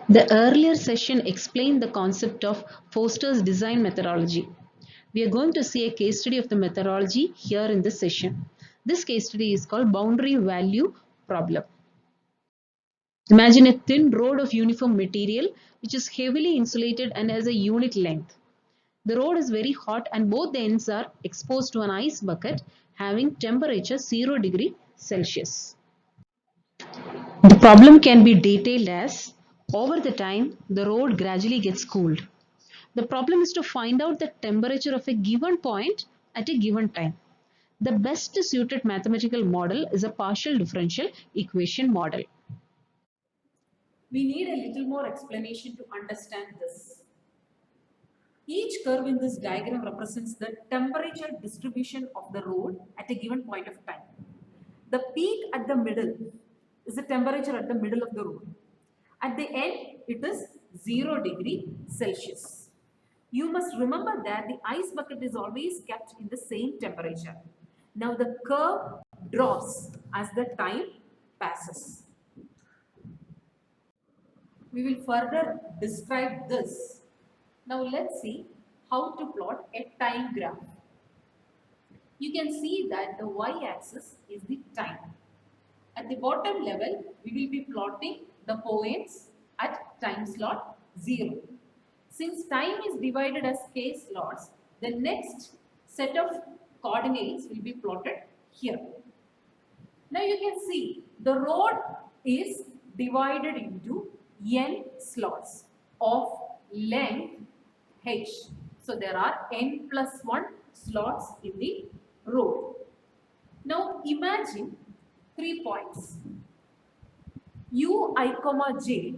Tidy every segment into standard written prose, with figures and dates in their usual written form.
The earlier session explained the concept of Foster's design methodology. We are going to see a case study of the methodology here in this session. This case study is called boundary value problem. Imagine a thin rod of uniform material which is heavily insulated and has a unit length. The rod is very hot and both the ends are exposed to an ice bucket having temperature 0 degree Celsius. The problem can be detailed as over the time the rod gradually gets cooled. The problem is to find out the temperature of a given point at a given time. The best suited mathematical model is a partial differential equation model. We need a little more explanation to understand this. Each curve in this diagram represents the temperature distribution of the rod at a given point of time. The peak at the middle is the temperature at the middle of the rod. At the end, it is 0 degree Celsius. You must remember that the ice bucket is always kept in the same temperature. Now the curve drops as the time passes. We will further describe this. Now let's see how to plot a time graph. You can see that the y-axis is the time. At the bottom level, we will be plotting the points at time slot 0. Since time is divided as k slots, the next set of coordinates will be plotted here. Now you can see the rod is divided into n slots of length h. So there are n plus 1 slots in the rod. Now imagine 3 points u, I, j.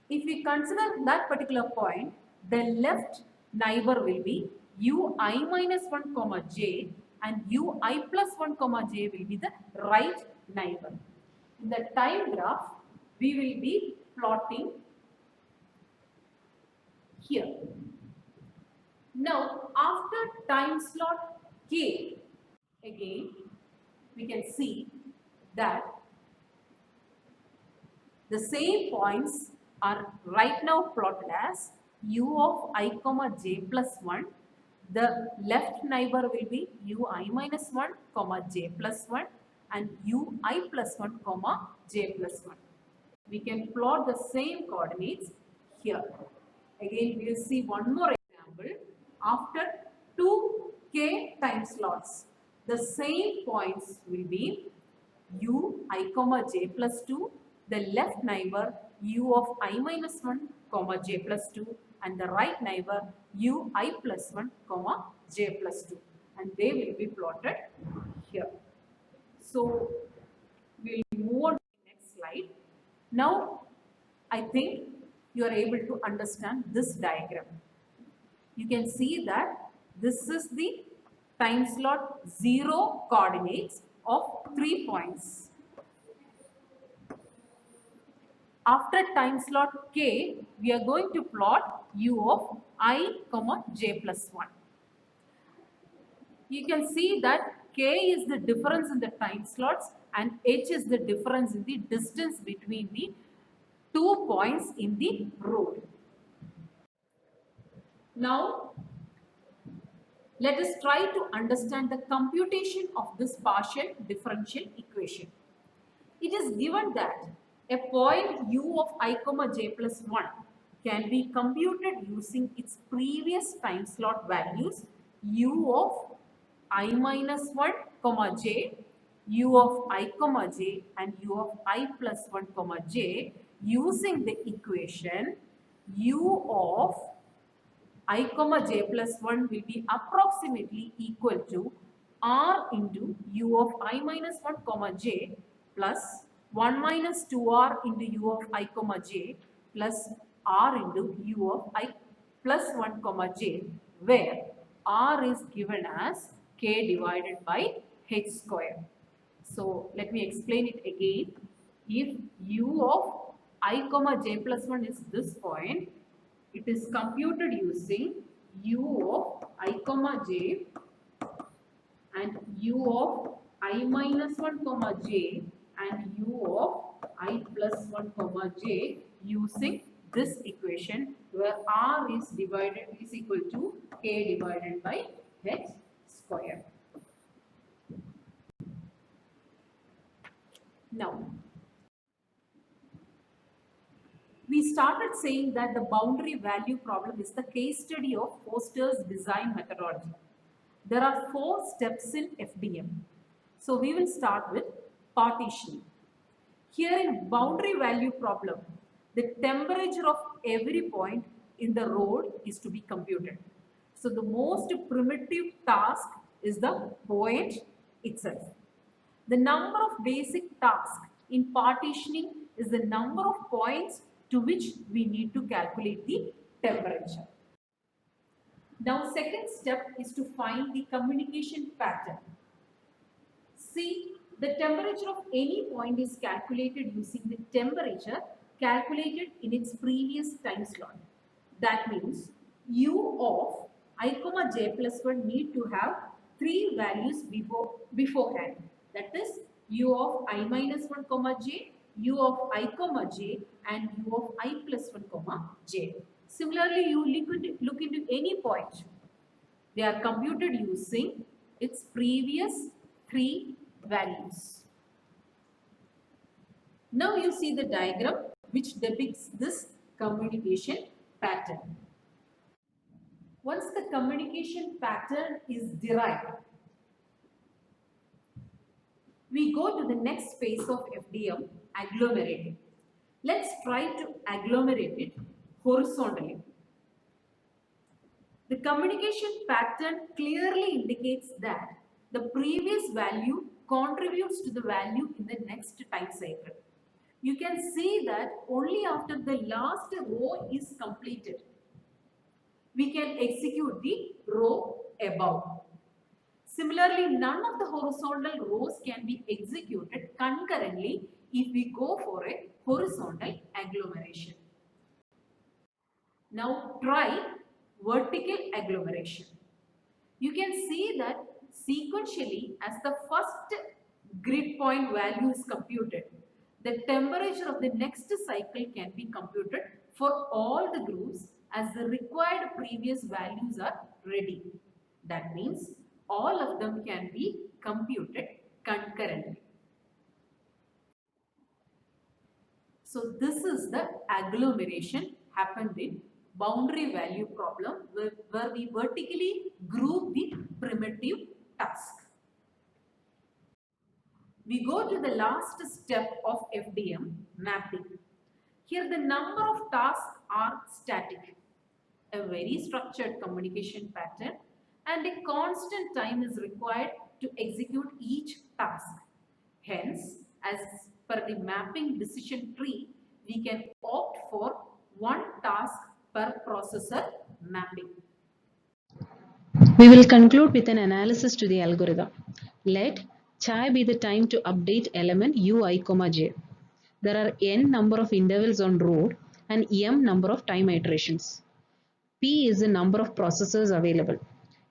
If we consider that particular point, the left neighbor will be u I minus 1, j, and u I plus 1, j will be the right neighbor. In the time graph, we will be plotting here. Now, after time slot k, again, we can see that the same points are right now plotted as u of I, j plus 1. The left neighbor will be u I minus 1, j plus 1 and u I plus 1, j plus 1. We can plot the same coordinates here. Again, we will see one more example. After 2k time slots, the same points will be u, I, j plus 2, the left neighbor u of I minus 1, j plus 2 and the right neighbor u, I plus 1, j plus 2 and they will be plotted here. So, we will move on to the next slide. Now, I think you are able to understand this diagram. You can see that this is the time slot 0 coordinates of 3 points. After time slot k, we are going to plot u of I, j plus 1. You can see that k is the difference in the time slots and h is the difference in the distance between the 2 points in the rod. Now, let us try to understand the computation of this partial differential equation. It is given that a point u of I, j plus 1 can be computed using its previous time slot values u of I minus 1, j, u of I, j and u of I plus 1, j using the equation u of I, j plus 1 will be approximately equal to r into u of I minus 1, j plus 1 minus 2r into u of I, j plus r into u of I plus 1, j where r is given as k divided by h square. So let me explain it again. If u of I, j plus 1 is this point, it is computed using u of I, j and u of I minus 1, j and u of I plus 1 comma j using this equation where r is equal to k divided by h square. Now, we started saying that the boundary value problem is the case study of Foster's design methodology. There are 4 steps in FDM. So we will start with partitioning. Here in boundary value problem, the temperature of every point in the road is to be computed. So the most primitive task is the point itself. The number of basic tasks in partitioning is the number of points to which we need to calculate the temperature. Now, second step is to find the communication pattern. See, the temperature of any point is calculated using the temperature calculated in its previous time slot. That means u of I comma j plus 1 need to have 3 values beforehand. That is u of I minus 1 comma j, u of I comma j and u of I plus 1 comma j. Similarly, you look into any point. They are computed using its previous 3 values. Now you see the diagram which depicts this communication pattern. Once the communication pattern is derived, we go to the next phase of FDM, agglomerating. Let's try to agglomerate it horizontally. The communication pattern clearly indicates that the previous value contributes to the value in the next time cycle. You can see that only after the last row is completed, we can execute the row above. Similarly, none of the horizontal rows can be executed concurrently if we go for a horizontal agglomeration. Now try vertical agglomeration. You can see that sequentially, as the first grid point value is computed, the temperature of the next cycle can be computed for all the groups as the required previous values are ready. That means all of them can be computed concurrently. So this is the agglomeration happened in boundary value problem where we vertically group the primitive task. We go to the last step of FDM, mapping. Here the number of tasks are static, a very structured communication pattern, and a constant time is required to execute each task. Hence, as per the mapping decision tree, we can opt for one task per processor mapping. We will conclude with an analysis to the algorithm. Let chai be the time to update element ui, j. There are n number of intervals on road and m number of time iterations. P is the number of processors available.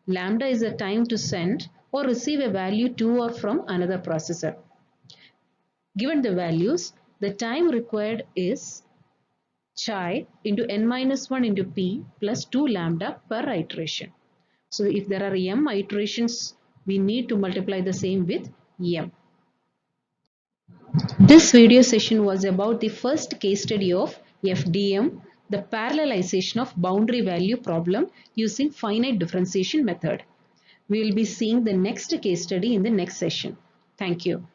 Lambda is the time to send or receive a value to or from another processor. Given the values, the time required is chai into n-1 into p plus 2 lambda per iteration. So if there are m iterations, we need to multiply the same with m. This video session was about the first case study of FDM, the parallelization of boundary value problem using finite differentiation method. We will be seeing the next case study in the next session. Thank you.